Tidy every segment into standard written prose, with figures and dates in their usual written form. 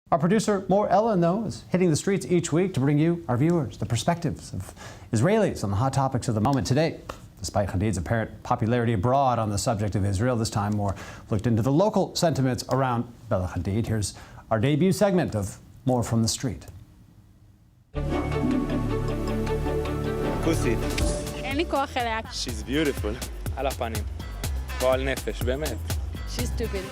Our producer, Mor Ellen, though, is hitting the streets each week to bring you, our viewers, the perspectives of Israelis on the hot topics of the moment. Today, despite Hadid's apparent popularity abroad on the subject of Israel, this time Mor looked into the local sentiments around Bella Hadid. Here's our debut segment of More from the Street. כוסית. אין לי כוח אליה. She's beautiful. על הפנים. גועל נפש, באמת. She's stupid.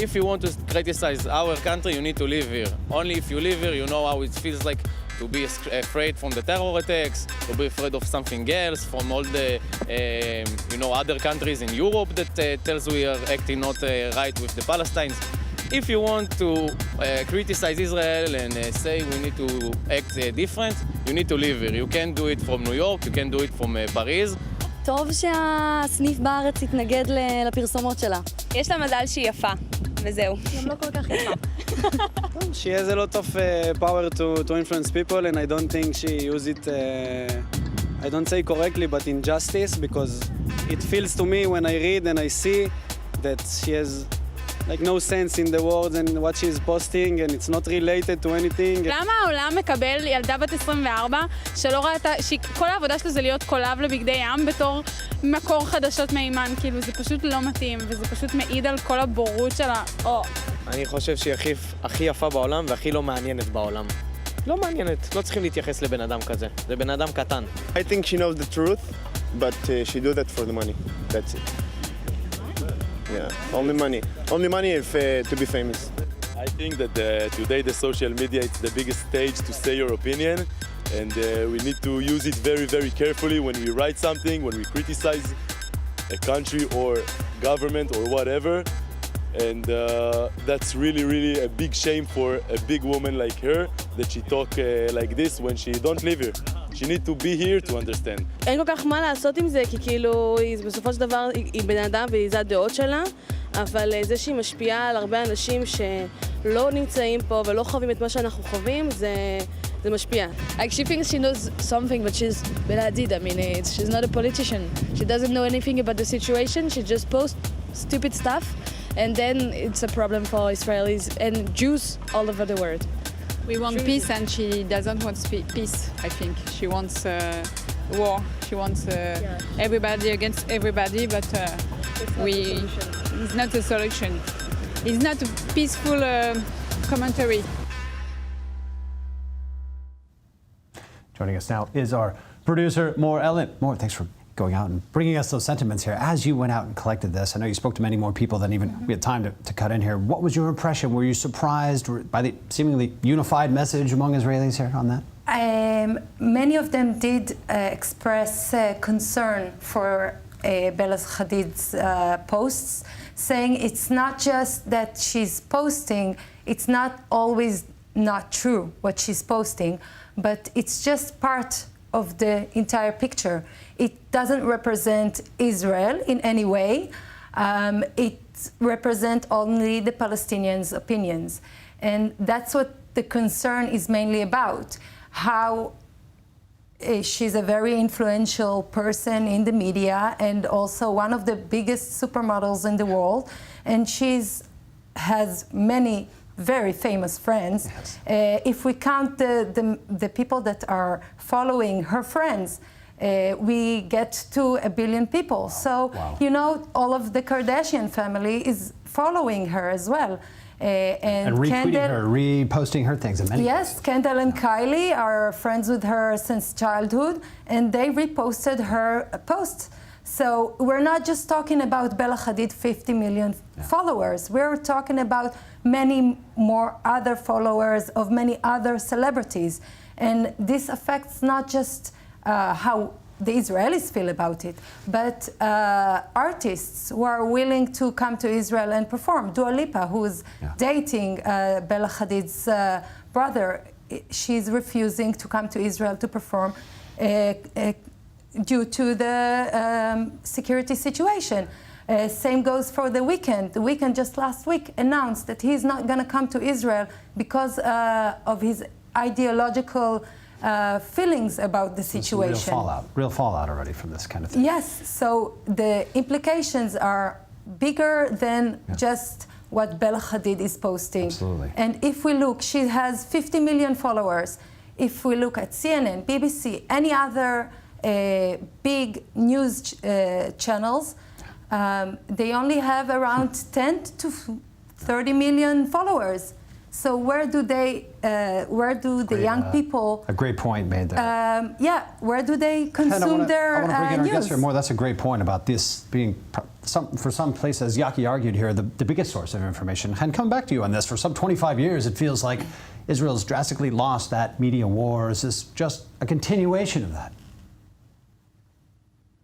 If you want to criticize our country, you need to live here. Only if you live here, you know how it feels like to be afraid from the terror attacks, to be afraid of something else, from all the, other countries in Europe that tells we are acting not right with the Palestinians. If you want to criticize Israel and say we need to act different, you need to live here. You can't do it from New York, you can do it from Paris. טוב שהסניף בארץ יתנגד לפרסומות שלה. יש לה מזל שהיא יפה, וזהו. גם לא כל כך יפה. She has a lot of power to influence people, and I don't think she used it, I don't say correctly, but in justice, because it feels to me when I read and I see that she has like no sense in the words and what she's posting, and it's not related to anything. למה העולם מקבל ילדה בת 24 שלא ראתה, שכל העבודה שלו זה להיות קולב לבגדי ים בתור מקור חדשות מהימן, כאילו זה פשוט לא מתאים, וזה פשוט מעיד על כל הבורות שלה. אני חושב שהיא הכי יפה בעולם והכי לא מעניינת בעולם. לא מעניינת, לא צריכים להתייחס לבן אדם כזה, זה בן אדם קטן. I think she knows the truth, but she do that for the money. That's it. Yeah, only money. Only money if to be famous. I think that today the social media is the biggest stage to say your opinion, and we need to use it very, very carefully when we write something, when we criticize a country or government or whatever. And that's really, really a big shame for a big woman like her that she talk like this when she don't live here. She need to be here to understand. אין כל כך מה לעשות עם זה, כי כאילו, בסופו של דבר היא בן אדם וזה הדעות שלה, אבל זה שהיא משפיעה על הרבה אנשים שלא נמצאים פה ולא חווים את מה שאנחנו חווים, זה משפיע. Like she thinks she knows something, but she's Bella Hadid. I mean, she's not a politician. She doesn't know anything about the situation. She just posts stupid stuff, and then it's a problem for Israelis and Jews all over the world. We want peace, and she doesn't want peace, I think. She wants war. She wants everybody against everybody, but it's not a solution. It's not a peaceful commentary. Joining us now is our producer, Mor Ellen. Mor, thanks for going out and bringing us those sentiments here. As you went out and collected this, I know you spoke to many more people than even we had time to cut in here. What was your impression? Were you surprised by the seemingly unified message among Israelis here on that? Many of them did express concern for Bella Hadid's posts, saying it's not just that she's posting, it's not always not true what she's posting, but it's just part of the entire picture. It doesn't represent Israel in any way. It represents only the Palestinians' opinions. And that's what the concern is mainly about. How she's a very influential person in the media and also one of the biggest supermodels in the world. And has many very famous friends. Yes. If we count the people that are following her friends, we get to 1 billion people. So, wow. all of the Kardashian family is following her as well. And retweeting her, reposting her things. Yes, Kendall and Kylie are friends with her since childhood, and they reposted her posts. So we're not just talking about Bella Hadid 50 million followers. We're talking about many more other followers of many other celebrities. And this affects not just how the Israelis feel about it, but artists who are willing to come to Israel and perform. Dua Lipa, who's dating Bella Hadid's brother, she's refusing to come to Israel to perform due to the security situation. Same goes for The Weeknd. The Weeknd just last week announced that he's not going to come to Israel because of his ideological feelings about the situation. Real fallout already from this kind of thing. Yes, so the implications are bigger than just what Bella Hadid is posting. Absolutely. And if we look, she has 50 million followers. If we look at CNN, BBC, any other big news channels, they only have around 10 to 30 million followers. So where do the young people? A great point made there. Where do they consume their I want to bring in our news? guest here more. That's a great point about this being, for some places, Yaki argued here, the biggest source of information. And come back to you on this. For some 25 years, it feels like Israel's drastically lost that media war. Is this just a continuation of that?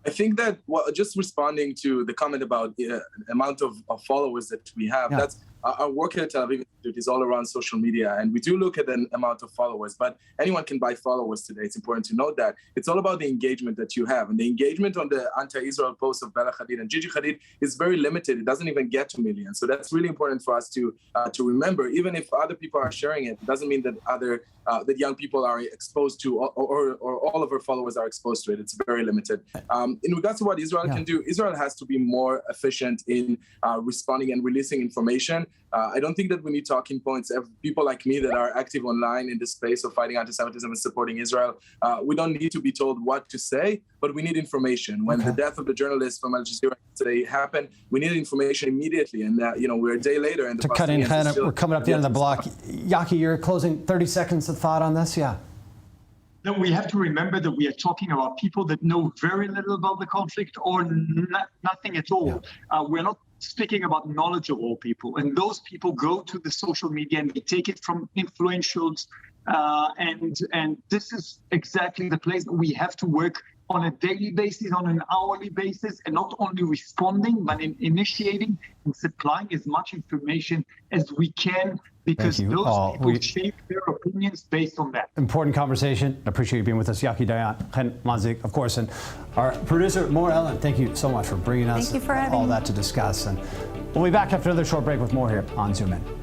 I think that just responding to the comment about the amount of followers that we have, that's our work at Tel Aviv Institute is all around social media, and we do look at the amount of followers, but anyone can buy followers today. It's important to note that. It's all about the engagement that you have, and the engagement on the anti-Israel posts of Bella Hadid and Gigi Hadid is very limited. It doesn't even get to millions. So that's really important for us to remember. Even if other people are sharing it, it doesn't mean that that young people are exposed to, or all of our followers are exposed to it. It's very limited. In regards to what Israel can do, Israel has to be more efficient in responding and releasing information. I don't think that we need talking points. People like me that are active online in the space of fighting anti-Semitism and supporting Israel, we don't need to be told what to say, but we need information. When the death of the journalist from Al Jazeera today happened, we needed information immediately, and we're a day later. And to cut in, we're coming up the end of the block. Yaki, your closing 30 seconds of thought on this? Yeah. No, we have to remember that we are talking about people that know very little about the conflict or nothing at all. We're not speaking about knowledgeable people, and those people go to the social media and they take it from influentials, and this is exactly the place that we have to work on a daily basis, on an hourly basis, and not only responding, but in initiating and supplying as much information as we can, because those people shape their opinions based on that. Important conversation. I appreciate you being with us. Yaki Dayan, Chen Mazik, of course, and our producer, Mor Ellen. Thank you so much for bringing us Thank you for having all me. that to discuss. And we'll be back after another short break with more here on Zoom In.